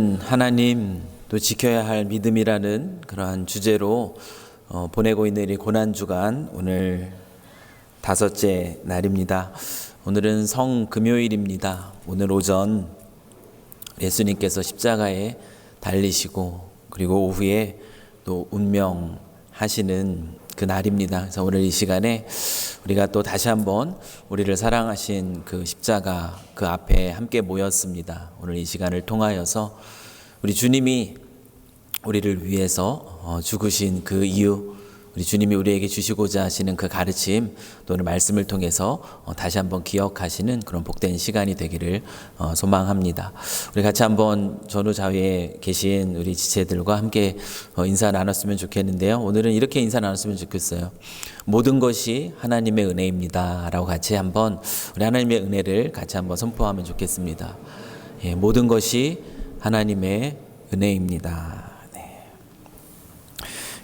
하나님 또 지켜야 할 믿음이라는 그러한 주제로 보내고 있는 이 고난주간 오늘 5째 날입니다. 오늘은 성금요일입니다. 오늘 오전 예수님께서 십자가에 달리시고 그리고 오후에 또 운명하시는 그 날입니다. 그래서 오늘 이 시간에 우리가 또 다시 한번 우리를 사랑하신 그 십자가 그 앞에 함께 모였습니다. 오늘 이 시간을 통하여서 우리 주님이 우리를 위해서 죽으신 그 이유, 우리 주님이 우리에게 주시고자 하시는 그 가르침, 또 오늘 말씀을 통해서 다시 한번 기억하시는 그런 복된 시간이 되기를 소망합니다. 우리 같이 한번 전후좌우에 계신 우리 지체들과 함께 인사 나눴으면 좋겠는데요. 오늘은 이렇게 인사 나눴으면 좋겠어요. 모든 것이 하나님의 은혜입니다 라고 같이 한번 우리 하나님의 은혜를 같이 한번 선포하면 좋겠습니다. 예, 모든 것이 하나님의 은혜입니다. 네.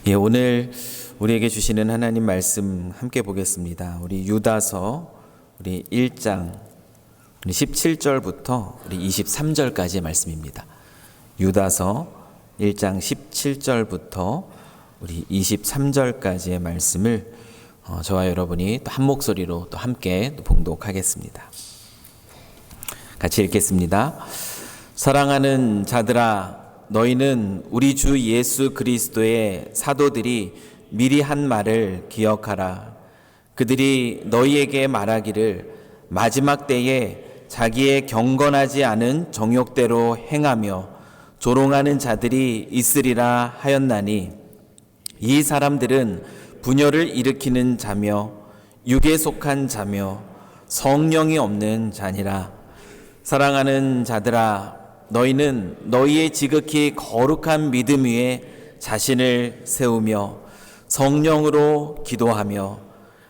예, 오늘 우리에게 주시는 하나님 말씀 함께 보겠습니다. 우리 유다서 우리 1장 17절부터 우리 23절까지의 말씀입니다. 유다서 1장 17절부터 우리 23절까지의 말씀을 저와 여러분이 또 한 목소리로 또 함께 또 봉독하겠습니다. 같이 읽겠습니다. 사랑하는 자들아, 너희는 우리 주 예수 그리스도의 사도들이 미리 한 말을 기억하라. 그들이 너희에게 말하기를 마지막 때에 자기의 경건하지 않은 정욕대로 행하며 조롱하는 자들이 있으리라 하였나니, 이 사람들은 분열을 일으키는 자며 육에 속한 자며 성령이 없는 자니라. 사랑하는 자들아, 너희는 너희의 지극히 거룩한 믿음 위에 자신을 세우며 성령으로 기도하며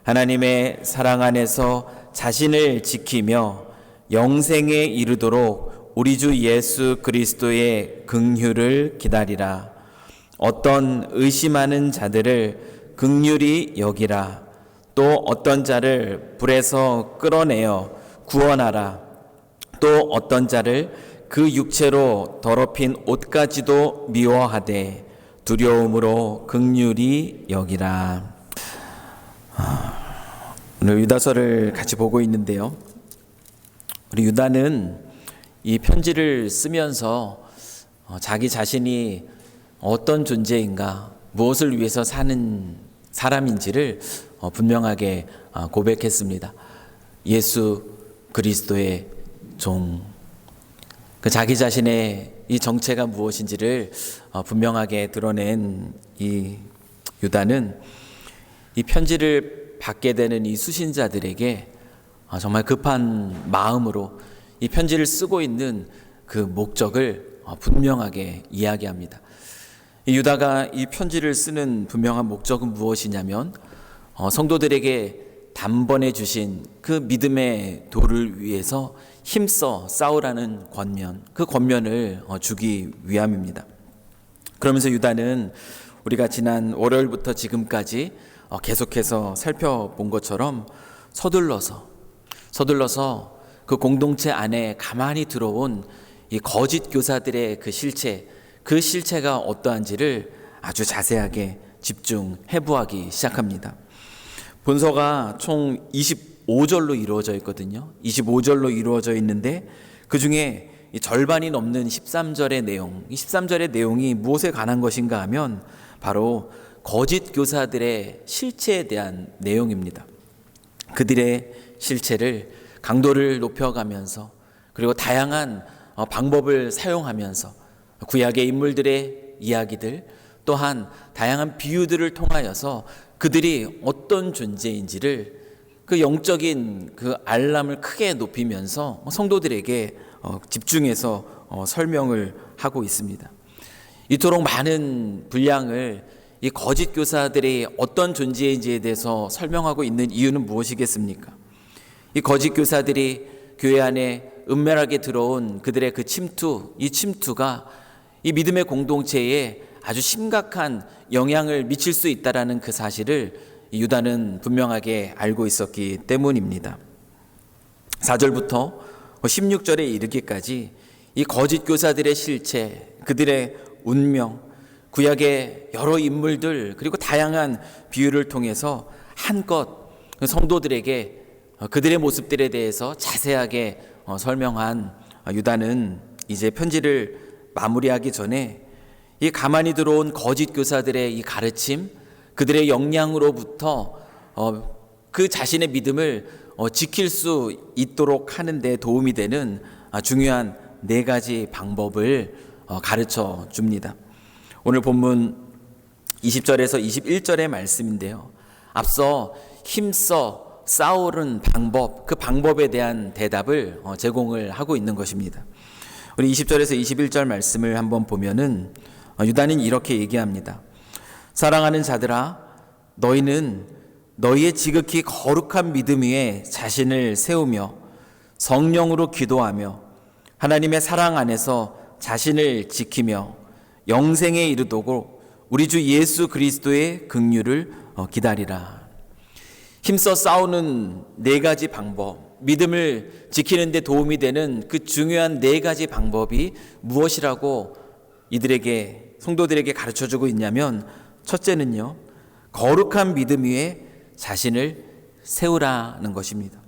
하나님의 사랑 안에서 자신을 지키며 영생에 이르도록 우리 주 예수 그리스도의 긍휼을 기다리라. 어떤 의심하는 자들을 긍휼히 여기라. 또 어떤 자를 불에서 끌어내어 구원하라. 또 어떤 자를 그 육체로 더럽힌 옷까지도 미워하되 두려움으로 긍휼히 여기라. 오늘 유다서를 같이 보고 있는데요. 우리 유다는 이 편지를 쓰면서 자기 자신이 어떤 존재인가, 무엇을 위해서 사는 사람인지를 분명하게 고백했습니다. 예수 그리스도의 종. 그 자기 자신의 이 정체가 무엇인지를 분명하게 드러낸 이 유다는 이 편지를 받게 되는 이 수신자들에게 정말 급한 마음으로 이 편지를 쓰고 있는 그 목적을 분명하게 이야기합니다. 이 유다가 이 편지를 쓰는 분명한 목적은 무엇이냐면 성도들에게 단번에 주신 그 믿음의 도를 위해서 힘써 싸우라는 권면, 그 권면을 주기 위함입니다. 그러면서 유다는 우리가 지난 월요일부터 지금까지 계속해서 살펴본 것처럼 서둘러서 그 공동체 안에 가만히 들어온 이 거짓 교사들의 그 실체가 어떠한지를 아주 자세하게 집중 해부하기 시작합니다. 본서가 총 25절로 이루어져 있거든요. 25절로 이루어져 있는데 그 중에 절반이 넘는 13절의 내용, 이 13절의 내용이 무엇에 관한 것인가 하면 바로 거짓 교사들의 실체에 대한 내용입니다. 그들의 실체를 강도를 높여가면서 그리고 다양한 방법을 사용하면서 구약의 인물들의 이야기들 또한 다양한 비유들을 통하여서 그들이 어떤 존재인지를 그 영적인 그 알람을 크게 높이면서 성도들에게 집중해서 설명을 하고 있습니다. 이토록 많은 분량을 이 거짓 교사들이 어떤 존재인지에 대해서 설명하고 있는 이유는 무엇이겠습니까? 이 거짓 교사들이 교회 안에 은밀하게 들어온 그들의 그 이 침투가 이 믿음의 공동체에 아주 심각한 영향을 미칠 수 있다라는 그 사실을 유다는 분명하게 알고 있었기 때문입니다. 4절부터 16절에 이르기까지 이 거짓 교사들의 실체, 그들의 운명, 구약의 여러 인물들 그리고 다양한 비유를 통해서 한껏 성도들에게 그들의 모습들에 대해서 자세하게 설명한 유다는 이제 편지를 마무리하기 전에 이 가만히 들어온 거짓 교사들의 이 가르침, 그들의 역량으로부터 그 자신의 믿음을 지킬 수 있도록 하는 데 도움이 되는 중요한 4가지 방법을 가르쳐 줍니다. 오늘 본문 20절에서 21절의 말씀인데요. 앞서 힘써 싸우는 방법, 그 방법에 대한 대답을 제공을 하고 있는 것입니다. 우리 20절에서 21절 말씀을 한번 보면은 유다는 이렇게 얘기합니다. 사랑하는 자들아, 너희는 너희의 지극히 거룩한 믿음 위에 자신을 세우며 성령으로 기도하며 하나님의 사랑 안에서 자신을 지키며 영생에 이르도록 우리 주 예수 그리스도의 긍휼을 기다리라. 힘써 싸우는 4가지 방법, 믿음을 지키는 데 도움이 되는 그 중요한 4가지 방법이 무엇이라고 이들에게, 성도들에게 가르쳐주고 있냐면, 첫째는요, 거룩한 믿음 위에 자신을 세우라는 것입니다.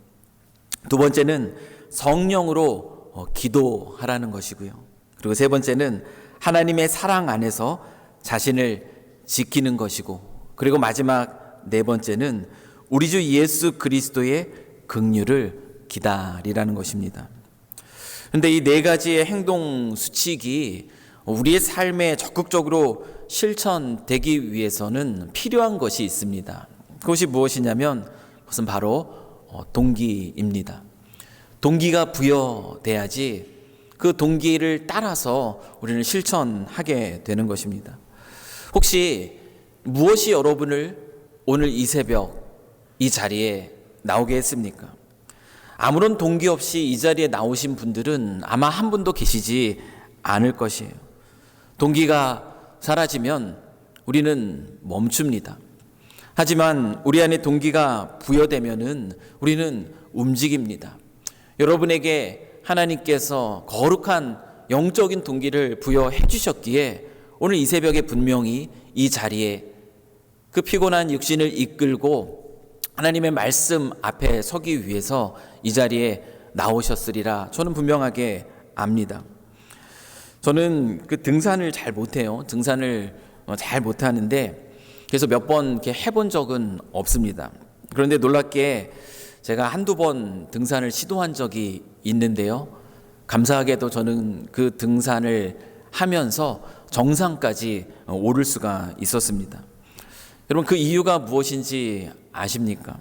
두 번째는 성령으로 기도하라는 것이고요. 그리고 세 번째는 하나님의 사랑 안에서 자신을 지키는 것이고, 그리고 마지막 4번째는 우리 주 예수 그리스도의 긍휼을 기다리라는 것입니다. 그런데 이 4가지의 행동 수칙이 우리의 삶에 적극적으로 실천되기 위해서는 필요한 것이 있습니다. 그것이 무엇이냐면 그것은 바로 동기입니다. 동기가 부여돼야지 그 동기를 따라서 우리는 실천하게 되는 것입니다. 혹시 무엇이 여러분을 오늘 이 새벽 이 자리에 나오게 했습니까? 아무런 동기 없이 이 자리에 나오신 분들은 아마 한 분도 계시지 않을 것이에요. 동기가 사라지면 우리는 멈춥니다. 하지만 우리 안에 동기가 부여되면은 우리는 움직입니다. 여러분에게 하나님께서 거룩한 영적인 동기를 부여해 주셨기에 오늘 이 새벽에 분명히 이 자리에 그 피곤한 육신을 이끌고 하나님의 말씀 앞에 서기 위해서 이 자리에 나오셨으리라 저는 분명하게 압니다. 저는 그 등산을 잘 못해요. 등산을 잘 못하는데 그래서 몇 번 이렇게 해본 적은 없습니다. 그런데 놀랍게 제가 한두 번 등산을 시도한 적이 있는데요. 감사하게도 저는 그 등산을 하면서 정상까지 오를 수가 있었습니다. 여러분, 그 이유가 무엇인지 아십니까?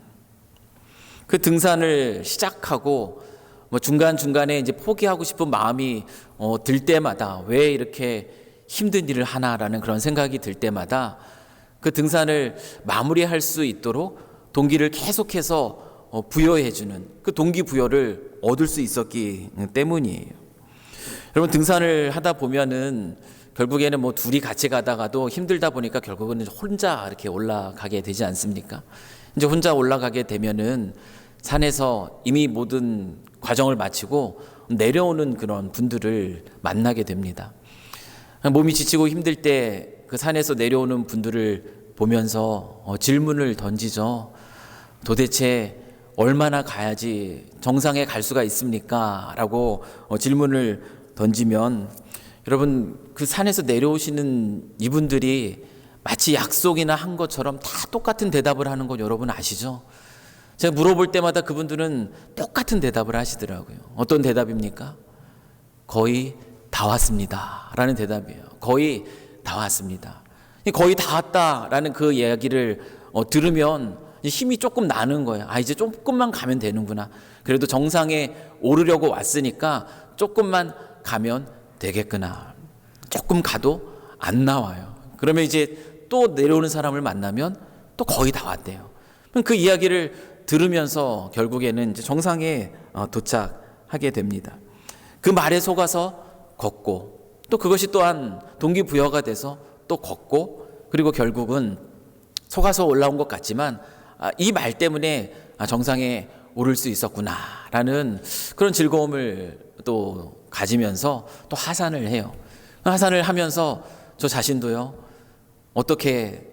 그 등산을 시작하고 중간중간에 이제 포기하고 싶은 마음이 들 때마다 왜 이렇게 힘든 일을 하나라는 그런 생각이 들 때마다 그 등산을 마무리할 수 있도록 동기를 계속해서 부여해주는 그 동기부여를 얻을 수 있었기 때문이에요. 여러분, 등산을 하다 보면은 결국에는 둘이 같이 가다가도 힘들다 보니까 결국은 혼자 이렇게 올라가게 되지 않습니까? 이제 혼자 올라가게 되면은 산에서 이미 모든 과정을 마치고 내려오는 그런 분들을 만나게 됩니다. 몸이 지치고 힘들 때 그 산에서 내려오는 분들을 보면서 질문을 던지죠. 도대체 얼마나 가야지 정상에 갈 수가 있습니까? 라고 질문을 던지면 여러분, 그 산에서 내려오시는 이분들이 마치 약속이나 한 것처럼 다 똑같은 대답을 하는 거 여러분 아시죠? 제가 물어볼 때마다 그분들은 똑같은 대답을 하시더라고요. 어떤 대답입니까? 거의 다 왔습니다 라는 대답이에요. 거의 다 왔습니다. 거의 다 왔다라는 그 이야기를 들으면 힘이 조금 나는 거예요. 이제 조금만 가면 되는구나. 그래도 정상에 오르려고 왔으니까 조금만 가면 되겠구나. 조금 가도 안 나와요. 그러면 이제 또 내려오는 사람을 만나면 또 거의 다 왔대요. 그럼 그 이야기를 들으면서 결국에는 이제 정상에 도착하게 됩니다. 그 말에 속아서 걷고 또 그것이 또한 동기부여가 돼서 또 걷고 그리고 결국은 속아서 올라온 것 같지만 이 말 때문에 정상에 오를 수 있었구나라는 그런 즐거움을 또 가지면서 또 하산을 해요. 하산을 하면서 저 자신도요, 어떻게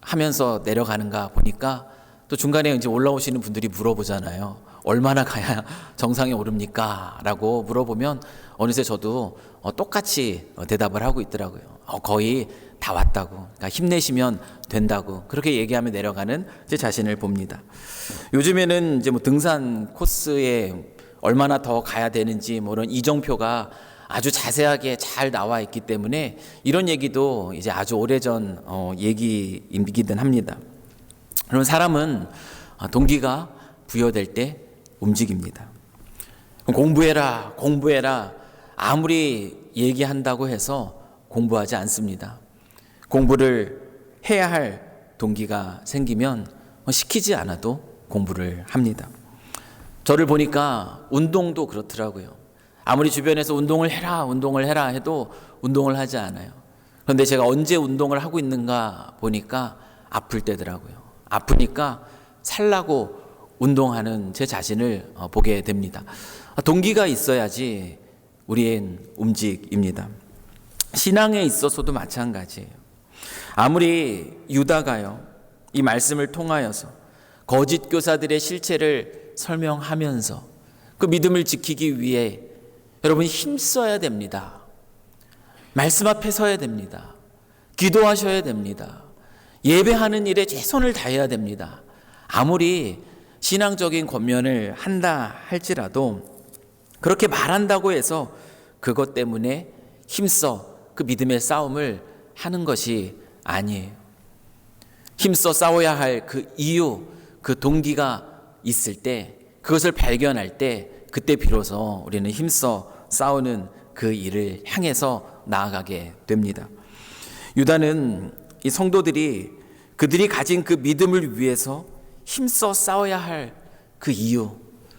하면서 내려가는가 보니까 또 중간에 이제 올라오시는 분들이 물어보잖아요. 얼마나 가야 정상에 오릅니까? 라고 물어보면 어느새 저도 똑같이 대답을 하고 있더라고요. 거의 다 왔다고. 그러니까 힘내시면 된다고. 그렇게 얘기하며 내려가는 제 자신을 봅니다. 요즘에는 이제 뭐 등산 코스에 얼마나 더 가야 되는지 뭐 이런 이정표가 아주 자세하게 잘 나와 있기 때문에 이런 얘기도 이제 아주 오래전 얘기이기는 합니다. 그럼 사람은 동기가 부여될 때 움직입니다. 공부해라, 공부해라 아무리 얘기한다고 해서 공부하지 않습니다. 공부를 해야 할 동기가 생기면 시키지 않아도 공부를 합니다. 저를 보니까 운동도 그렇더라고요. 아무리 주변에서 운동을 해라 해도 운동을 하지 않아요. 그런데 제가 언제 운동을 하고 있는가 보니까 아플 때더라고요. 아프니까 살라고 운동하는 제 자신을 보게 됩니다. 동기가 있어야지 우리의 움직입니다. 신앙에 있어서도 마찬가지예요. 아무리 유다가요, 이 말씀을 통하여서 거짓 교사들의 실체를 설명하면서 그 믿음을 지키기 위해 여러분이 힘써야 됩니다. 말씀 앞에 서야 됩니다. 기도하셔야 됩니다. 예배하는 일에 최선을 다해야 됩니다. 아무리 신앙적인 권면을 한다 할지라도 그렇게 말한다고 해서 그것 때문에 힘써 그 믿음의 싸움을 하는 것이 아니에요. 힘써 싸워야 할 그 이유, 그 동기가 있을 때, 그것을 발견할 때 그때 비로소 우리는 힘써 싸우는 그 일을 향해서 나아가게 됩니다. 유다는 이 성도들이 그들이 가진 그 믿음을 위해서 힘써 싸워야 할 그 이유,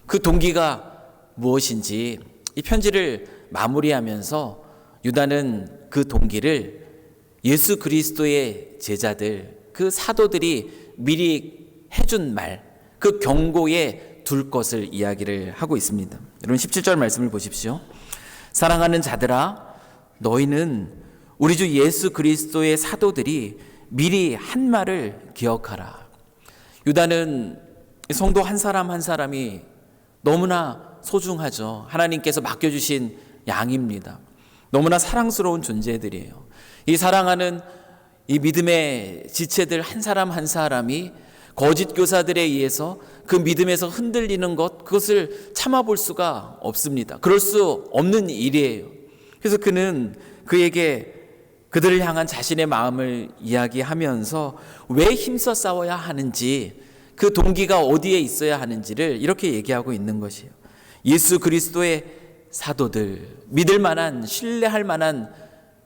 그 동기가 무엇인지 이 편지를 마무리하면서 유다는 그 동기를 예수 그리스도의 제자들, 그 사도들이 미리 해준 말, 그 경고에 둘 것을 이야기를 하고 있습니다. 여러분 17절 말씀을 보십시오. 사랑하는 자들아, 너희는 우리 주 예수 그리스도의 사도들이 미리 한 말을 기억하라. 유다는 성도 한 사람 한 사람이 너무나 소중하죠. 하나님께서 맡겨주신 양입니다. 너무나 사랑스러운 존재들이에요. 이 사랑하는 이 믿음의 지체들 한 사람 한 사람이 거짓 교사들에 의해서 그 믿음에서 흔들리는 것, 그것을 참아볼 수가 없습니다. 그럴 수 없는 일이에요. 그래서 그는 그에게 그들을 향한 자신의 마음을 이야기하면서 왜 힘써 싸워야 하는지, 그 동기가 어디에 있어야 하는지를 이렇게 얘기하고 있는 것이에요. 예수 그리스도의 사도들, 믿을 만한, 신뢰할 만한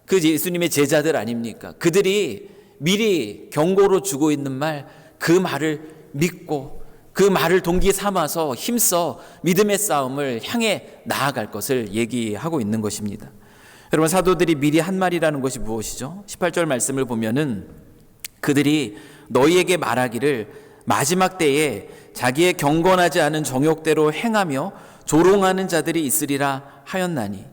그 예수님의 제자들 아닙니까? 그들이 미리 경고로 주고 있는 말, 그 말을 믿고 그 말을 동기 삼아서 힘써 믿음의 싸움을 향해 나아갈 것을 얘기하고 있는 것입니다. 여러분, 사도들이 미리 한 말이라는 것이 무엇이죠? 18절 말씀을 보면은 그들이 너희에게 말하기를 마지막 때에 자기의 경건하지 않은 정욕대로 행하며 조롱하는 자들이 있으리라 하였나니,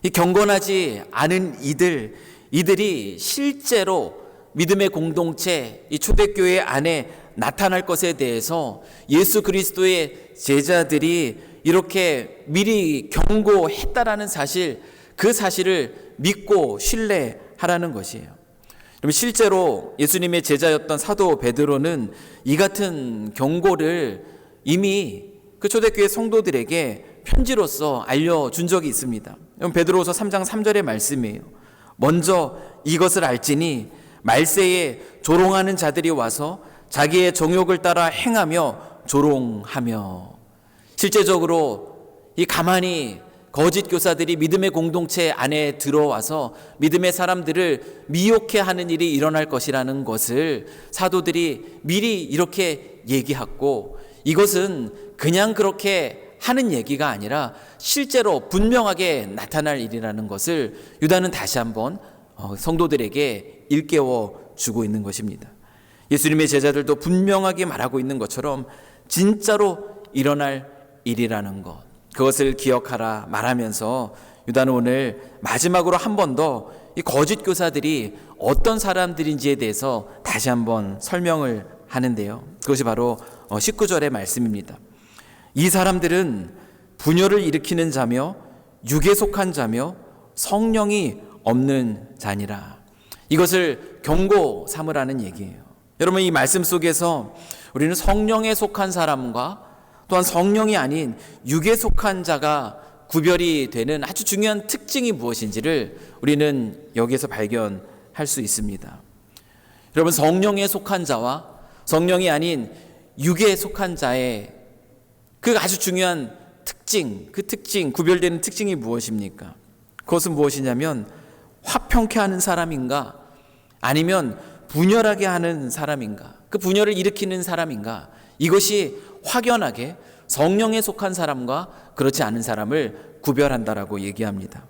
이 경건하지 않은 이들이 실제로 믿음의 공동체, 이 초대교회 안에 나타날 것에 대해서 예수 그리스도의 제자들이 이렇게 미리 경고했다라는 사실, 그 사실을 믿고 신뢰하라는 것이에요. 실제로 예수님의 제자였던 사도 베드로는 이 같은 경고를 이미 그 초대교회 성도들에게 편지로서 알려준 적이 있습니다. 베드로후서 3장 3절의 말씀이에요. 먼저 이것을 알지니 말세에 조롱하는 자들이 와서 자기의 정욕을 따라 행하며 조롱하며. 실제적으로 이 가만히 거짓 교사들이 믿음의 공동체 안에 들어와서 믿음의 사람들을 미혹해 하는 일이 일어날 것이라는 것을 사도들이 미리 이렇게 얘기하고, 이것은 그냥 그렇게 하는 얘기가 아니라 실제로 분명하게 나타날 일이라는 것을 유다는 다시 한번 성도들에게 일깨워 주고 있는 것입니다. 예수님의 제자들도 분명하게 말하고 있는 것처럼 진짜로 일어날 일이라는 것, 그것을 기억하라 말하면서 유다는 오늘 마지막으로 한 번 더 이 거짓 교사들이 어떤 사람들인지에 대해서 다시 한번 설명을 하는데요. 그것이 바로 19절의 말씀입니다. 이 사람들은 분열을 일으키는 자며 육에 속한 자며 성령이 없는 자니라. 이것을 경고 삼으라는 얘기예요. 여러분, 이 말씀 속에서 우리는 성령에 속한 사람과 또한 성령이 아닌 육에 속한 자가 구별이 되는 아주 중요한 특징이 무엇인지를 우리는 여기에서 발견할 수 있습니다. 여러분, 성령에 속한 자와 성령이 아닌 육에 속한 자의 그 아주 중요한 특징, 그 특징, 구별되는 특징이 무엇입니까? 그것은 무엇이냐면 화평케 하는 사람인가 아니면 분열하게 하는 사람인가, 그 분열을 일으키는 사람인가, 이것이 확연하게 성령에 속한 사람과 그렇지 않은 사람을 구별한다라고 얘기합니다.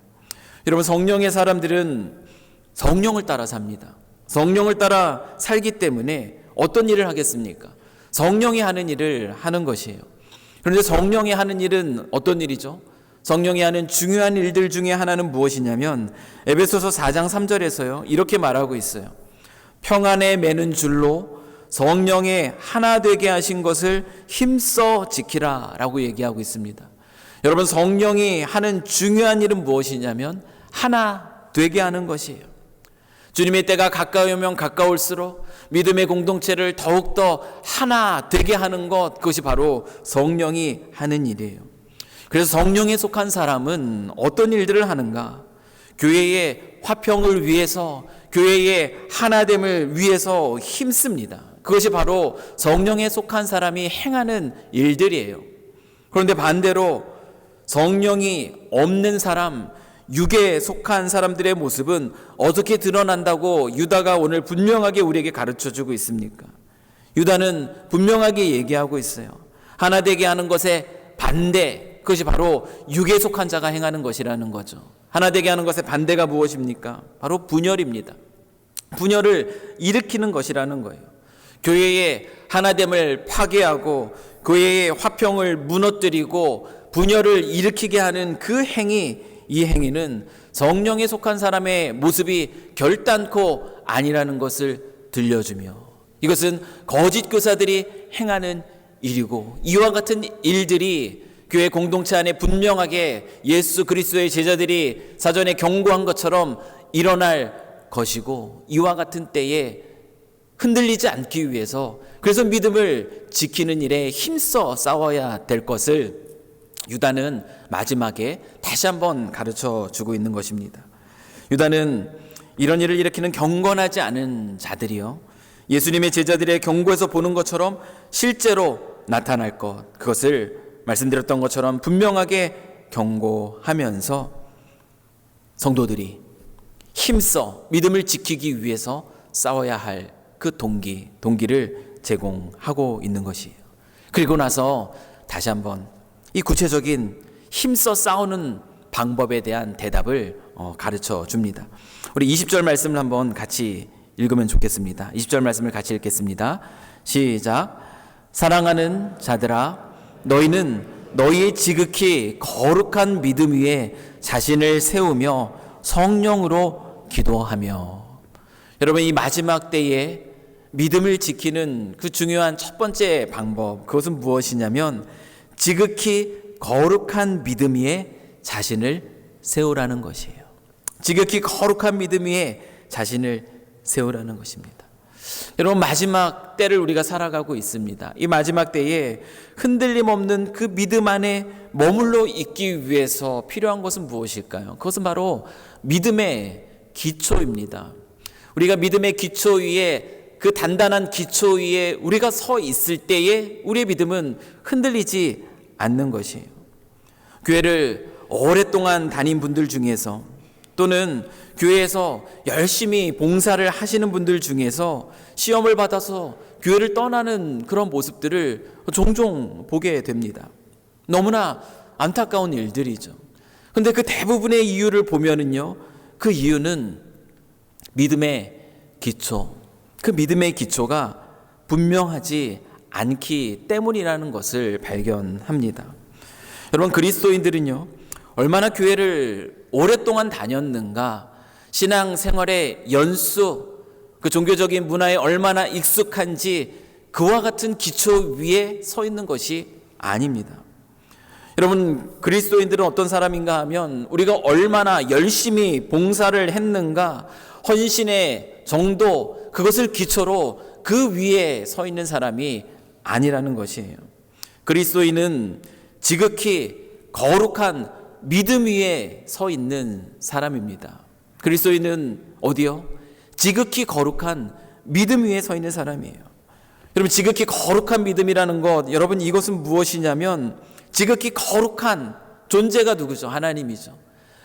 여러분, 성령의 사람들은 성령을 따라 삽니다. 성령을 따라 살기 때문에 어떤 일을 하겠습니까? 성령이 하는 일을 하는 것이에요. 그런데 성령이 하는 일은 어떤 일이죠? 성령이 하는 중요한 일들 중에 하나는 무엇이냐면 에베소서 4장 3절에서요 이렇게 말하고 있어요. 평안에 매는 줄로 성령의 하나 되게 하신 것을 힘써 지키라 라고 얘기하고 있습니다. 여러분, 성령이 하는 중요한 일은 무엇이냐면 하나 되게 하는 것이에요. 주님의 때가 가까이 오면 가까울수록 믿음의 공동체를 더욱더 하나 되게 하는 것, 그것이 바로 성령이 하는 일이에요. 그래서 성령에 속한 사람은 어떤 일들을 하는가? 교회의 화평을 위해서, 교회의 하나됨을 위해서 힘씁니다. 그것이 바로 성령에 속한 사람이 행하는 일들이에요. 그런데 반대로 성령이 없는 사람, 육에 속한 사람들의 모습은 어떻게 드러난다고 유다가 오늘 분명하게 우리에게 가르쳐주고 있습니까? 유다는 분명하게 얘기하고 있어요. 하나 되게 하는 것의 반대, 그것이 바로 육에 속한 자가 행하는 것이라는 거죠. 하나 되게 하는 것의 반대가 무엇입니까? 바로 분열입니다. 분열을 일으키는 것이라는 거예요. 교회의 하나됨을 파괴하고 교회의 화평을 무너뜨리고 분열을 일으키게 하는 그 행위, 이 행위는 성령에 속한 사람의 모습이 결단코 아니라는 것을 들려주며, 이것은 거짓 교사들이 행하는 일이고, 이와 같은 일들이 교회 공동체 안에 분명하게 예수 그리스도의 제자들이 사전에 경고한 것처럼 일어날 것이고, 이와 같은 때에 흔들리지 않기 위해서, 그래서 믿음을 지키는 일에 힘써 싸워야 될 것을 유다는 마지막에 다시 한번 가르쳐 주고 있는 것입니다. 유다는 이런 일을 일으키는 경건하지 않은 자들이요, 예수님의 제자들의 경고에서 보는 것처럼 실제로 나타날 것, 그것을 말씀드렸던 것처럼 분명하게 경고하면서 성도들이 힘써 믿음을 지키기 위해서 싸워야 할 그 동기를 제공하고 있는 것이에요. 그리고 나서 다시 한번 이 구체적인 힘써 싸우는 방법에 대한 대답을 가르쳐 줍니다. 우리 20절 말씀을 한번 같이 읽으면 좋겠습니다. 20절 말씀을 같이 읽겠습니다. 시작. 사랑하는 자들아, 너희는 너희의 지극히 거룩한 믿음 위에 자신을 세우며 성령으로 기도하며. 여러분, 이 마지막 때에 믿음을 지키는 그 중요한 첫 번째 방법, 그것은 무엇이냐면 지극히 거룩한 믿음 위에 자신을 세우라는 것이에요. 지극히 거룩한 믿음 위에 자신을 세우라는 것입니다. 여러분, 마지막 때를 우리가 살아가고 있습니다. 이 마지막 때에 흔들림 없는 그 믿음 안에 머물러 있기 위해서 필요한 것은 무엇일까요? 그것은 바로 믿음의 기초입니다. 우리가 믿음의 기초 위에, 그 단단한 기초 위에 우리가 서 있을 때에 우리의 믿음은 흔들리지 않는 것이에요. 교회를 오랫동안 다닌 분들 중에서, 또는 교회에서 열심히 봉사를 하시는 분들 중에서 시험을 받아서 교회를 떠나는 그런 모습들을 종종 보게 됩니다. 너무나 안타까운 일들이죠. 그런데 그 대부분의 이유를 보면은요, 그 이유는 믿음의 기초, 그 믿음의 기초가 분명하지 않기 때문이라는 것을 발견합니다. 여러분, 그리스도인들은요, 얼마나 교회를 오랫동안 다녔는가, 신앙생활의 연수, 그 종교적인 문화에 얼마나 익숙한지 그와 같은 기초 위에 서 있는 것이 아닙니다. 여러분, 그리스도인들은 어떤 사람인가 하면 우리가 얼마나 열심히 봉사를 했는가, 헌신의 정도, 그것을 기초로 그 위에 서 있는 사람이 아니라는 것이에요. 그리스도인은 지극히 거룩한 믿음 위에 서 있는 사람입니다. 그리스도인은 어디요? 지극히 거룩한 믿음 위에 서 있는 사람이에요. 여러분, 지극히 거룩한 믿음이라는 것, 여러분, 이것은 무엇이냐면 지극히 거룩한 존재가 누구죠? 하나님이죠.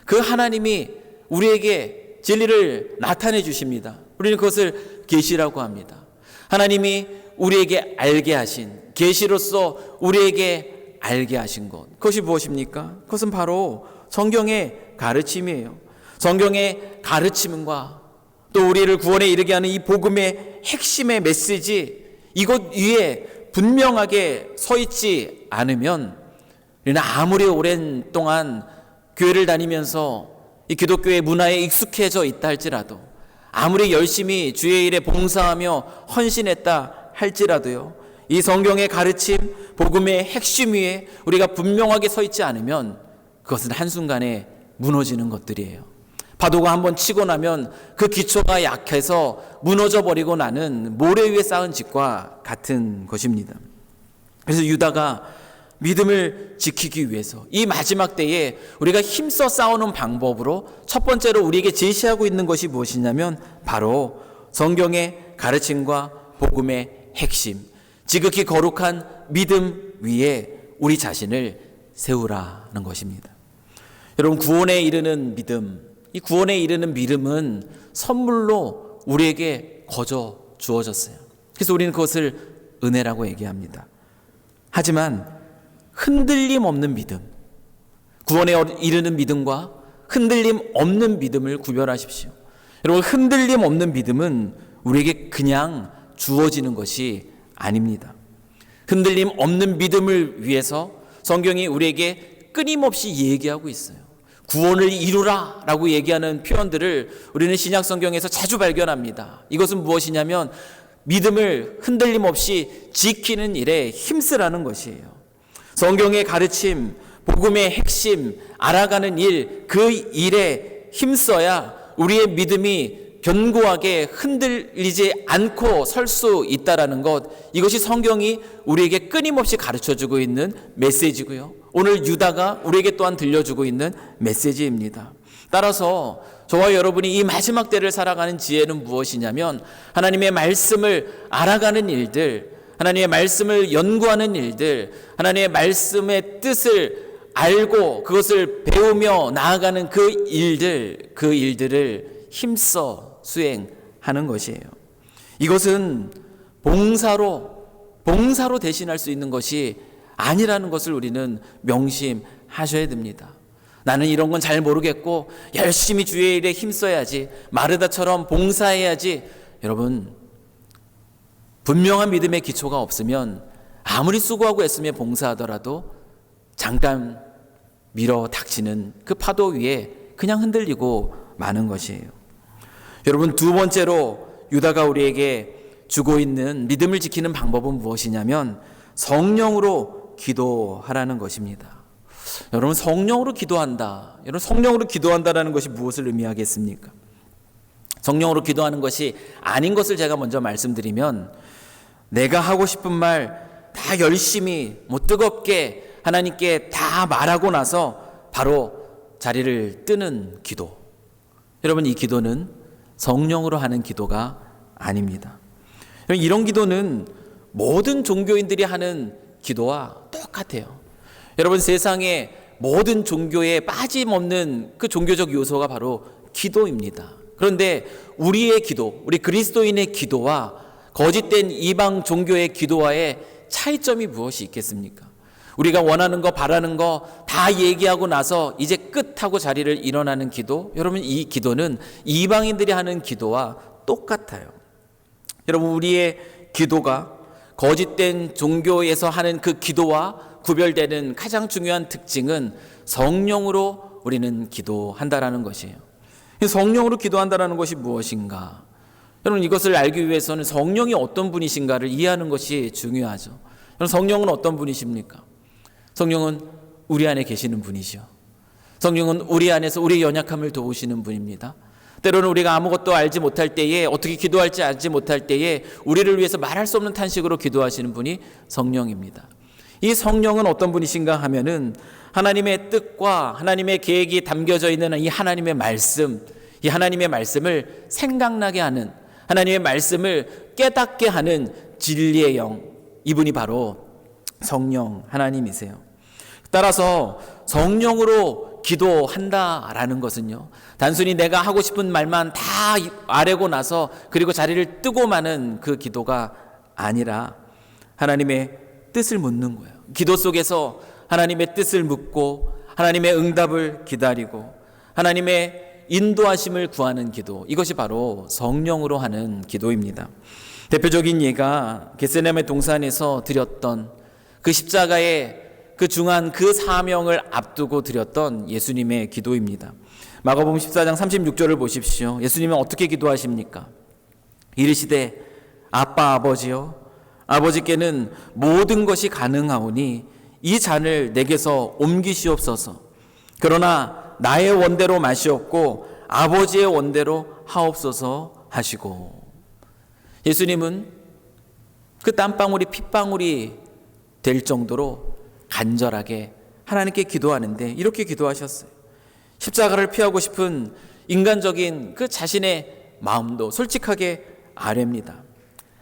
그 하나님이 우리에게 진리를 나타내 주십니다. 우리는 그것을 계시라고 합니다. 하나님이 우리에게 알게 하신, 계시로서 우리에게 알게 하신 것, 그것이 무엇입니까? 그것은 바로 성경의 가르침이에요. 성경의 가르침과 또 우리를 구원에 이르게 하는 이 복음의 핵심의 메시지, 이것 위에 분명하게 서 있지 않으면 우리는 아무리 오랜 동안 교회를 다니면서 이 기독교의 문화에 익숙해져 있다 할지라도, 아무리 열심히 주의 일에 봉사하며 헌신했다 할지라도요, 이 성경의 가르침, 복음의 핵심 위에 우리가 분명하게 서 있지 않으면 그것은 한순간에 무너지는 것들이에요. 파도가 한번 치고 나면 그 기초가 약해서 무너져 버리고 나는 모래 위에 쌓은 집과 같은 것입니다. 그래서 유다가 믿음을 지키기 위해서 이 마지막 때에 우리가 힘써 싸우는 방법으로 첫 번째로 우리에게 제시하고 있는 것이 무엇이냐면 바로 성경의 가르침과 복음의 핵심, 지극히 거룩한 믿음 위에 우리 자신을 세우라는 것입니다. 여러분, 구원에 이르는 믿음, 이 구원에 이르는 믿음은 선물로 우리에게 거저 주어졌어요. 그래서 우리는 그것을 은혜라고 얘기합니다. 하지만 흔들림 없는 믿음, 구원에 이르는 믿음과 흔들림 없는 믿음을 구별하십시오. 여러분, 흔들림 없는 믿음은 우리에게 그냥 주어지는 것이 아닙니다. 흔들림 없는 믿음을 위해서 성경이 우리에게 끊임없이 얘기하고 있어요. 구원을 이루라 라고 얘기하는 표현들을 우리는 신약 성경에서 자주 발견합니다. 이것은 무엇이냐면 믿음을 흔들림 없이 지키는 일에 힘쓰라는 것이에요. 성경의 가르침, 복음의 핵심, 알아가는 일, 그 일에 힘써야 우리의 믿음이 견고하게 흔들리지 않고 설 수 있다라는 것, 이것이 성경이 우리에게 끊임없이 가르쳐주고 있는 메시지고요, 오늘 유다가 우리에게 또한 들려주고 있는 메시지입니다. 따라서 저와 여러분이 이 마지막 때를 살아가는 지혜는 무엇이냐면 하나님의 말씀을 알아가는 일들, 하나님의 말씀을 연구하는 일들, 하나님의 말씀의 뜻을 알고 그것을 배우며 나아가는 그 일들을 힘써 수행하는 것이에요. 이것은 봉사로 대신할 수 있는 것이 아니라는 것을 우리는 명심하셔야 됩니다. 나는 이런 건 잘 모르겠고 열심히 주의 일에 힘써야지, 마르다처럼 봉사해야지. 여러분, 분명한 믿음의 기초가 없으면 아무리 수고하고 애쓰며 봉사하더라도 잠깐 밀어 닥치는 그 파도 위에 그냥 흔들리고 마는 것이에요. 여러분, 두 번째로 유다가 우리에게 주고 있는 믿음을 지키는 방법은 무엇이냐면 성령으로 기도하라는 것입니다. 여러분, 성령으로 기도한다. 여러분, 성령으로 기도한다라는 것이 무엇을 의미하겠습니까? 성령으로 기도하는 것이 아닌 것을 제가 먼저 말씀드리면, 내가 하고 싶은 말 다 열심히 뜨겁게 하나님께 다 말하고 나서 바로 자리를 뜨는 기도, 여러분, 이 기도는 성령으로 하는 기도가 아닙니다. 이런 기도는 모든 종교인들이 하는 기도와 똑같아요. 여러분, 세상의 모든 종교에 빠짐없는 그 종교적 요소가 바로 기도입니다. 그런데 우리의 기도, 우리 그리스도인의 기도와 거짓된 이방 종교의 기도와의 차이점이 무엇이 있겠습니까? 우리가 원하는 거, 바라는 거 다 얘기하고 나서 이제 끝하고 자리를 일어나는 기도, 여러분, 이 기도는 이방인들이 하는 기도와 똑같아요. 여러분, 우리의 기도가 거짓된 종교에서 하는 그 기도와 구별되는 가장 중요한 특징은 성령으로 우리는 기도한다라는 것이에요. 성령으로 기도한다라는 것이 무엇인가? 여러분, 이것을 알기 위해서는 성령이 어떤 분이신가를 이해하는 것이 중요하죠. 여러분, 성령은 어떤 분이십니까? 성령은 우리 안에 계시는 분이죠. 성령은 우리 안에서 우리의 연약함을 도우시는 분입니다. 때로는 우리가 아무것도 알지 못할 때에, 어떻게 기도할지 알지 못할 때에 우리를 위해서 말할 수 없는 탄식으로 기도하시는 분이 성령입니다. 이 성령은 어떤 분이신가 하면은 하나님의 뜻과 하나님의 계획이 담겨져 있는 이 하나님의 말씀, 이 하나님의 말씀을 생각나게 하는, 하나님의 말씀을 깨닫게 하는 진리의 영, 이분이 바로 성령 하나님이세요. 따라서 성령으로 기도한다라는 것은요, 단순히 내가 하고 싶은 말만 다 아뢰고 나서 그리고 자리를 뜨고 마는 그 기도가 아니라 하나님의 뜻을 묻는 거예요. 기도 속에서 하나님의 뜻을 묻고 하나님의 응답을 기다리고 하나님의 인도하심을 구하는 기도, 이것이 바로 성령으로 하는 기도입니다. 대표적인 예가 겟세마네 동산에서 드렸던 그 십자가의 그 중한 그 사명을 앞두고 드렸던 예수님의 기도입니다. 마가복음 14장 36절을 보십시오. 예수님은 어떻게 기도하십니까? 이르시되 아빠 아버지여, 아버지께는 모든 것이 가능하오니 이 잔을 내게서 옮기시옵소서. 그러나 나의 원대로 마시옵고 아버지의 원대로 하옵소서 하시고, 예수님은 그 땀방울이 핏방울이 될 정도로 간절하게 하나님께 기도하는데 이렇게 기도하셨어요. 십자가를 피하고 싶은 인간적인 그 자신의 마음도 솔직하게 아뢰입니다.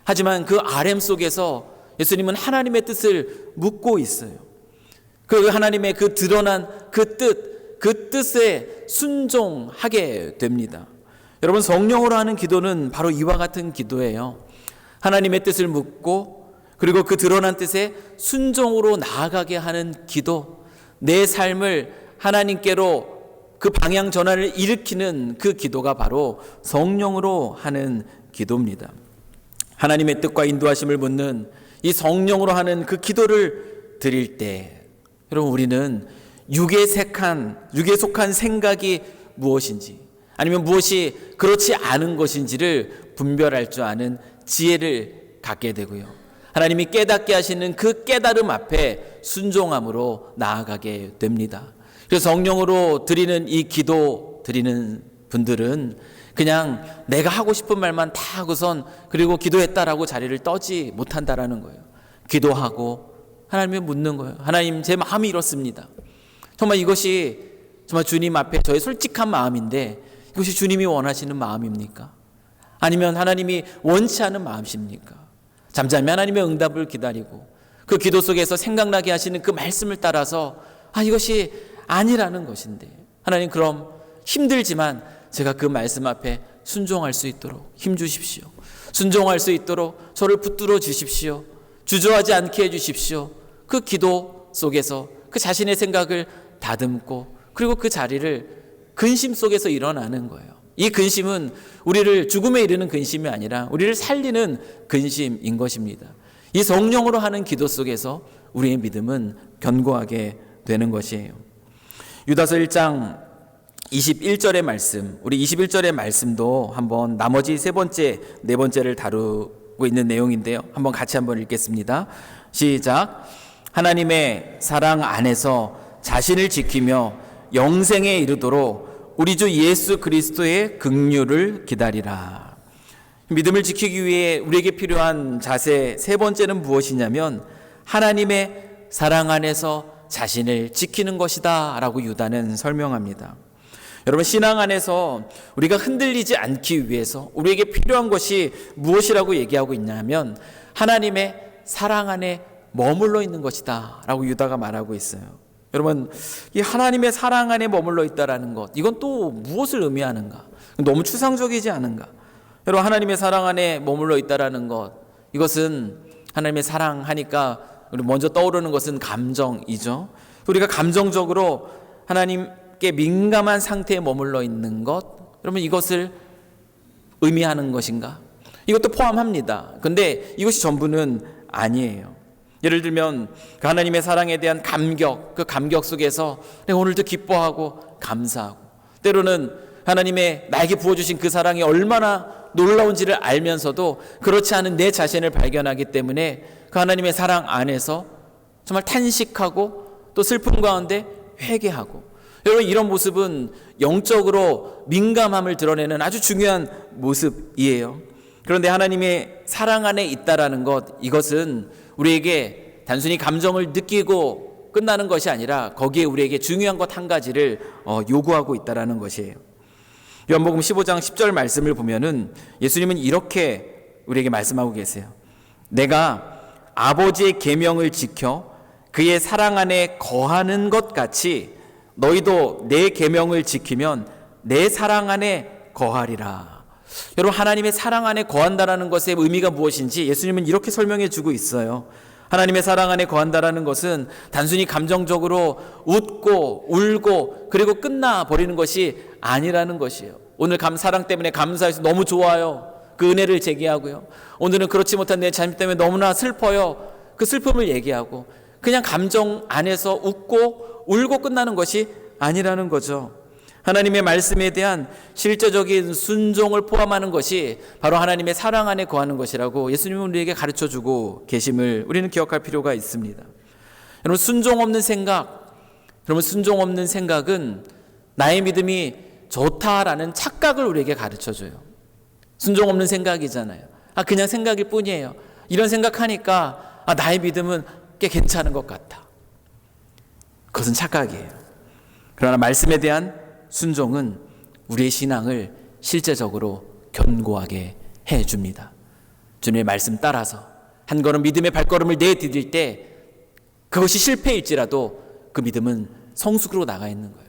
하지만 그 아뢰임 속에서 예수님은 하나님의 뜻을 묻고 있어요. 그 하나님의 그 드러난 그 뜻, 그 뜻에 순종하게 됩니다. 여러분, 성령으로 하는 기도는 바로 이와 같은 기도예요. 하나님의 뜻을 묻고 그리고 그 드러난 뜻에 순종으로 나아가게 하는 기도, 내 삶을 하나님께로 그 방향 전환을 일으키는 그 기도가 바로 성령으로 하는 기도입니다. 하나님의 뜻과 인도하심을 묻는 이 성령으로 하는 그 기도를 드릴 때, 여러분, 우리는 육에 속한 생각이 무엇인지, 아니면 무엇이 그렇지 않은 것인지를 분별할 줄 아는 지혜를 갖게 되고요, 하나님이 깨닫게 하시는 그 깨달음 앞에 순종함으로 나아가게 됩니다. 그래서 성령으로 드리는 이 기도 드리는 분들은 그냥 내가 하고 싶은 말만 다 하고선 그리고 기도했다라고 자리를 떠지 못한다라는 거예요. 기도하고 하나님을 묻는 거예요. 하나님, 제 마음이 이렇습니다. 정말 이것이 정말 주님 앞에 저의 솔직한 마음인데 이것이 주님이 원하시는 마음입니까? 아니면 하나님이 원치 않은 마음이십니까? 잠잠히 하나님의 응답을 기다리고 그 기도 속에서 생각나게 하시는 그 말씀을 따라서 이것이 아니라는 것인데, 하나님, 그럼 힘들지만 제가 그 말씀 앞에 순종할 수 있도록 힘 주십시오. 순종할 수 있도록 저를 붙들어 주십시오. 주저하지 않게 해주십시오. 그 기도 속에서 그 자신의 생각을 다듬고 그리고 그 자리를 근심 속에서 일어나는 거예요. 이 근심은 우리를 죽음에 이르는 근심이 아니라 우리를 살리는 근심인 것입니다. 이 성령으로 하는 기도 속에서 우리의 믿음은 견고하게 되는 것이에요. 유다서 1장 21절의 말씀, 우리 21절의 말씀도 한번 나머지 세 번째, 네 번째를 다루고 있는 내용인데요. 한번 같이 한번 읽겠습니다. 시작. 하나님의 사랑 안에서 자신을 지키며 영생에 이르도록 우리 주 예수 그리스도의 긍휼을 기다리라. 믿음을 지키기 위해 우리에게 필요한 자세 세 번째는 무엇이냐면 하나님의 사랑 안에서 자신을 지키는 것이다 라고 유다는 설명합니다. 여러분, 신앙 안에서 우리가 흔들리지 않기 위해서 우리에게 필요한 것이 무엇이라고 얘기하고 있냐면 하나님의 사랑 안에 머물러 있는 것이다 라고 유다가 말하고 있어요. 여러분, 이 하나님의 사랑 안에 머물러 있다라는 것, 이건 또 무엇을 의미하는가? 너무 추상적이지 않은가? 여러분, 하나님의 사랑 안에 머물러 있다라는 것, 이것은 하나님의 사랑하니까 우리 먼저 떠오르는 것은 감정이죠. 우리가 감정적으로 하나님께 민감한 상태에 머물러 있는 것, 여러분, 이것을 의미하는 것인가? 이것도 포함합니다. 근데 이것이 전부는 아니에요. 예를 들면 그 하나님의 사랑에 대한 감격, 그 감격 속에서 내가 오늘도 기뻐하고 감사하고, 때로는 하나님의 나에게 부어주신 그 사랑이 얼마나 놀라운지를 알면서도 그렇지 않은 내 자신을 발견하기 때문에 그 하나님의 사랑 안에서 정말 탄식하고 또 슬픔 가운데 회개하고, 여러분 이런 모습은 영적으로 민감함을 드러내는 아주 중요한 모습이에요. 그런데 하나님의 사랑 안에 있다라는 것, 이것은 우리에게 단순히 감정을 느끼고 끝나는 것이 아니라 거기에 우리에게 중요한 것 한 가지를 요구하고 있다라는 것이에요. 요한복음 15장 10절 말씀을 보면은 예수님은 이렇게 우리에게 말씀하고 계세요. 내가 아버지의 계명을 지켜 그의 사랑 안에 거하는 것 같이 너희도 내 계명을 지키면 내 사랑 안에 거하리라. 여러분, 하나님의 사랑 안에 거한다라는 것의 의미가 무엇인지 예수님은 이렇게 설명해 주고 있어요. 하나님의 사랑 안에 거한다라는 것은 단순히 감정적으로 웃고 울고 그리고 끝나버리는 것이 아니라는 것이에요. 오늘 사랑 때문에 감사해서 너무 좋아요. 그 은혜를 제기하고요. 오늘은 그렇지 못한 내 잘못 때문에 너무나 슬퍼요. 그 슬픔을 얘기하고, 그냥 감정 안에서 웃고 울고 끝나는 것이 아니라는 거죠. 하나님의 말씀에 대한 실제적인 순종을 포함하는 것이 바로 하나님의 사랑 안에 거하는 것이라고 예수님은 우리에게 가르쳐주고 계심을 우리는 기억할 필요가 있습니다. 여러분, 순종 없는 생각은 나의 믿음이 좋다라는 착각을 우리에게 가르쳐줘요. 순종 없는 생각이잖아요. 그냥 생각일 뿐이에요. 이런 생각하니까 나의 믿음은 꽤 괜찮은 것 같아. 그것은 착각이에요. 그러나 말씀에 대한 순종은 우리의 신앙을 실제적으로 견고하게 해줍니다. 주님의 말씀 따라서 한 걸음 믿음의 발걸음을 내디딜 때 그것이 실패일지라도 그 믿음은 성숙으로 나가 있는 거예요.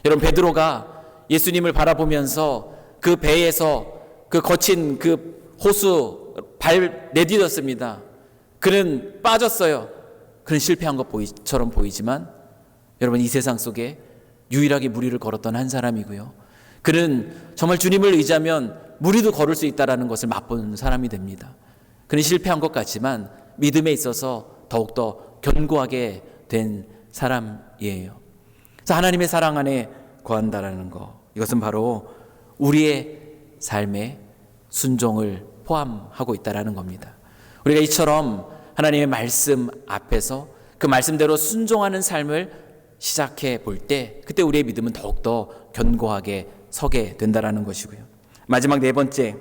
여러분, 베드로가 예수님을 바라보면서 그 배에서 그 거친 그 호수 발 내디뎠습니다. 그는 빠졌어요. 그는 실패한 것처럼 보이지만 여러분, 이 세상 속에 유일하게 무리를 걸었던 한 사람이고요. 그는 정말 주님을 의지하면 무리도 걸을 수 있다는 것을 맛본 사람이 됩니다. 그는 실패한 것 같지만 믿음에 있어서 더욱더 견고하게 된 사람이에요. 그래서 하나님의 사랑 안에 거한다라는 것, 이것은 바로 우리의 삶에 순종을 포함하고 있다는 겁니다. 우리가 이처럼 하나님의 말씀 앞에서 그 말씀대로 순종하는 삶을 시작해 볼 때 그때 우리의 믿음은 더욱더 견고하게 서게 된다는 것이고요. 마지막 네 번째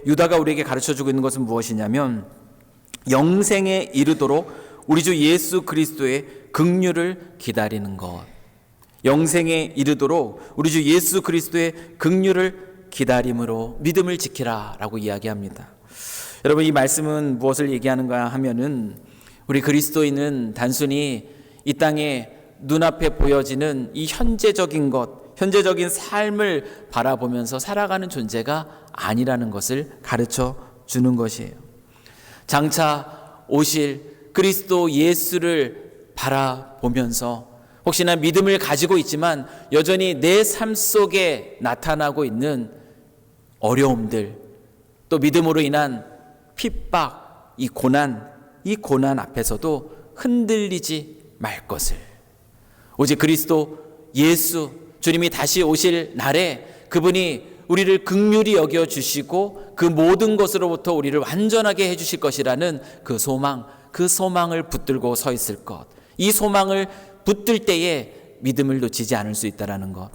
유다가 우리에게 가르쳐주고 있는 것은 무엇이냐면 영생에 이르도록 우리 주 예수 그리스도의 긍휼을 기다리는 것. 영생에 이르도록 우리 주 예수 그리스도의 긍휼을 기다림으로 믿음을 지키라 라고 이야기합니다. 여러분, 이 말씀은 무엇을 얘기하는가 하면은 우리 그리스도인은 단순히 이 땅에 눈앞에 보여지는 이 현재적인 삶을 바라보면서 살아가는 존재가 아니라는 것을 가르쳐 주는 것이에요. 장차 오실 그리스도 예수를 바라보면서 혹시나 믿음을 가지고 있지만 여전히 내 삶 속에 나타나고 있는 어려움들, 또 믿음으로 인한 핍박, 이 고난 앞에서도 흔들리지 말 것을, 오직 그리스도 예수 주님이 다시 오실 날에 그분이 우리를 긍휼히 여겨 주시고 그 모든 것으로부터 우리를 완전하게 해 주실 것이라는 그 소망을 붙들고 서 있을 것, 이 소망을 붙들 때에 믿음을 놓치지 않을 수 있다는 것,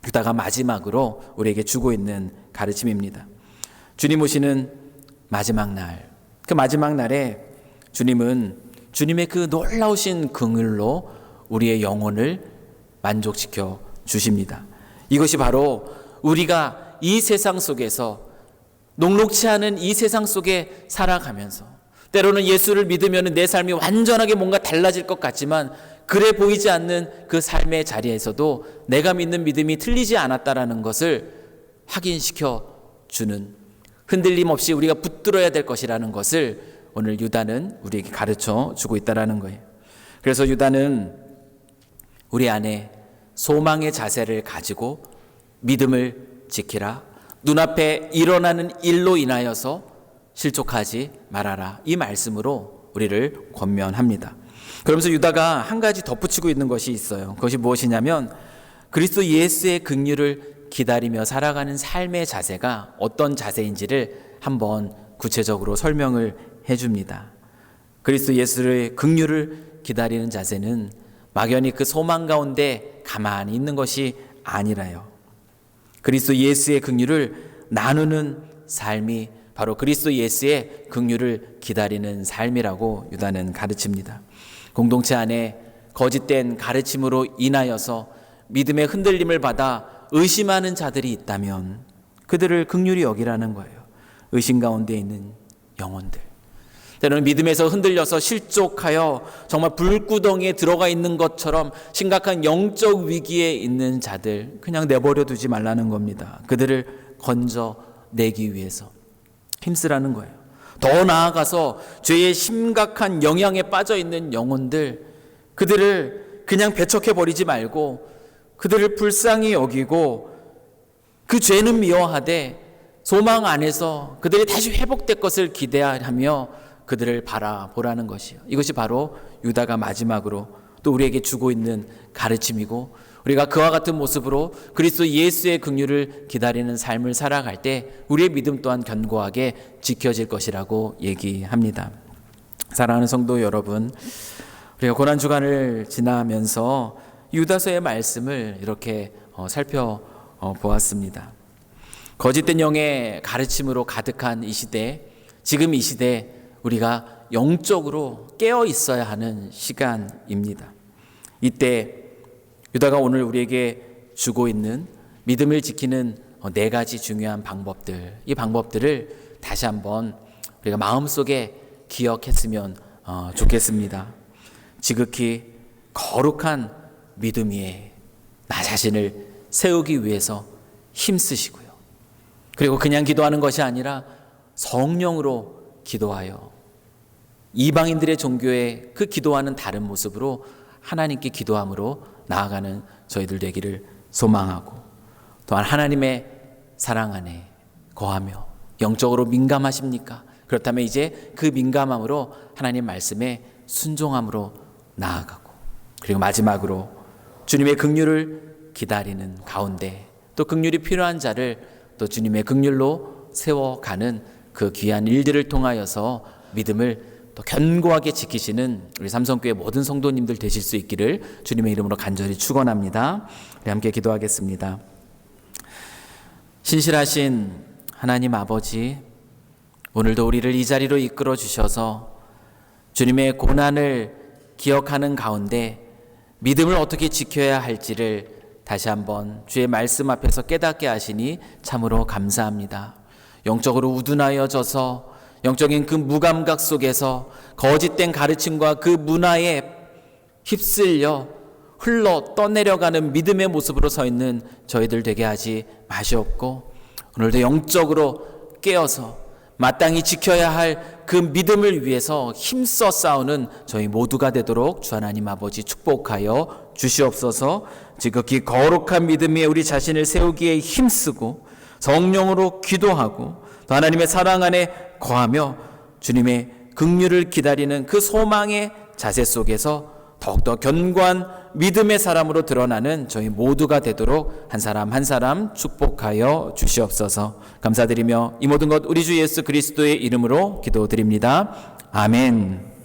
유다가 마지막으로 우리에게 주고 있는 가르침입니다. 주님 오시는 마지막 날, 그 마지막 날에 주님은 주님의 그 놀라우신 긍휼로 우리의 영혼을 만족시켜 주십니다. 이것이 바로 우리가 이 세상 속에서 녹록치 않은 이 세상 속에 살아가면서 때로는 예수를 믿으면 내 삶이 완전하게 뭔가 달라질 것 같지만 그래 보이지 않는 그 삶의 자리에서도 내가 믿는 믿음이 틀리지 않았다라는 것을 확인시켜 주는, 흔들림 없이 우리가 붙들어야 될 것이라는 것을 오늘 유다는 우리에게 가르쳐 주고 있다는 거예요. 그래서 유다는 우리 안에 소망의 자세를 가지고 믿음을 지키라, 눈앞에 일어나는 일로 인하여서 실족하지 말아라, 이 말씀으로 우리를 권면합니다. 그러면서 유다가 한 가지 덧붙이고 있는 것이 있어요. 그것이 무엇이냐면 그리스도 예수의 긍휼을 기다리며 살아가는 삶의 자세가 어떤 자세인지를 한번 구체적으로 설명을 해줍니다. 그리스도 예수의 긍휼을 기다리는 자세는 막연히 그 소망 가운데 가만히 있는 것이 아니라요. 그리스도 예수의 긍휼을 나누는 삶이 바로 그리스도 예수의 긍휼을 기다리는 삶이라고 유다는 가르칩니다. 공동체 안에 거짓된 가르침으로 인하여서 믿음의 흔들림을 받아 의심하는 자들이 있다면 그들을 긍휼히 여기라는 거예요. 의심 가운데 있는 영혼들, 때로는 믿음에서 흔들려서 실족하여 정말 불구덩이에 들어가 있는 것처럼 심각한 영적 위기에 있는 자들 그냥 내버려 두지 말라는 겁니다. 그들을 건져내기 위해서 힘쓰라는 거예요. 더 나아가서 죄의 심각한 영향에 빠져 있는 영혼들, 그들을 그냥 배척해버리지 말고 그들을 불쌍히 여기고 그 죄는 미워하되 소망 안에서 그들이 다시 회복될 것을 기대하며 그들을 바라보라는 것이요. 이것이 바로 유다가 마지막으로 또 우리에게 주고 있는 가르침이고, 우리가 그와 같은 모습으로 그리스도 예수의 긍휼을 기다리는 삶을 살아갈 때 우리의 믿음 또한 견고하게 지켜질 것이라고 얘기합니다. 사랑하는 성도 여러분, 우리가 고난주간을 지나면서 유다서의 말씀을 이렇게 살펴보았습니다. 거짓된 영의 가르침으로 가득한 이 시대, 지금 이 시대 우리가 영적으로 깨어 있어야 하는 시간입니다. 이때 유다가 오늘 우리에게 주고 있는 믿음을 지키는 네 가지 중요한 방법들, 이 방법들을 다시 한번 우리가 마음속에 기억했으면 좋겠습니다. 지극히 거룩한 믿음 위에 나 자신을 세우기 위해서 힘쓰시고요. 그리고 그냥 기도하는 것이 아니라 성령으로 기도하여 이방인들의 종교의 그 기도와는 다른 모습으로 하나님께 기도함으로 나아가는 저희들 되기를 소망하고, 또한 하나님의 사랑 안에 거하며 영적으로 민감하십니까? 그렇다면 이제 그 민감함으로 하나님 말씀에 순종함으로 나아가고, 그리고 마지막으로 주님의 긍휼을 기다리는 가운데 또 긍휼이 필요한 자를 또 주님의 긍휼로 세워가는 그 귀한 일들을 통하여서 믿음을 또 견고하게 지키시는 우리 삼성교회 모든 성도님들 되실 수 있기를 주님의 이름으로 간절히 축원합니다. 우리 함께 기도하겠습니다. 신실하신 하나님 아버지, 오늘도 우리를 이 자리로 이끌어 주셔서 주님의 고난을 기억하는 가운데 믿음을 어떻게 지켜야 할지를 다시 한번 주의 말씀 앞에서 깨닫게 하시니 참으로 감사합니다. 영적으로 우둔하여져서 영적인 그 무감각 속에서 거짓된 가르침과 그 문화에 휩쓸려 흘러 떠내려가는 믿음의 모습으로 서 있는 저희들 되게 하지 마시옵고, 오늘도 영적으로 깨어서 마땅히 지켜야 할 그 믿음을 위해서 힘써 싸우는 저희 모두가 되도록 주 하나님 아버지 축복하여 주시옵소서. 지극히 거룩한 믿음에 우리 자신을 세우기에 힘쓰고 성령으로 기도하고 또 하나님의 사랑 안에 거하며 주님의 긍휼을 기다리는 그 소망의 자세 속에서 더욱더 견고한 믿음의 사람으로 드러나는 저희 모두가 되도록 한 사람 한 사람 축복하여 주시옵소서. 감사드리며 이 모든 것 우리 주 예수 그리스도의 이름으로 기도드립니다. 아멘.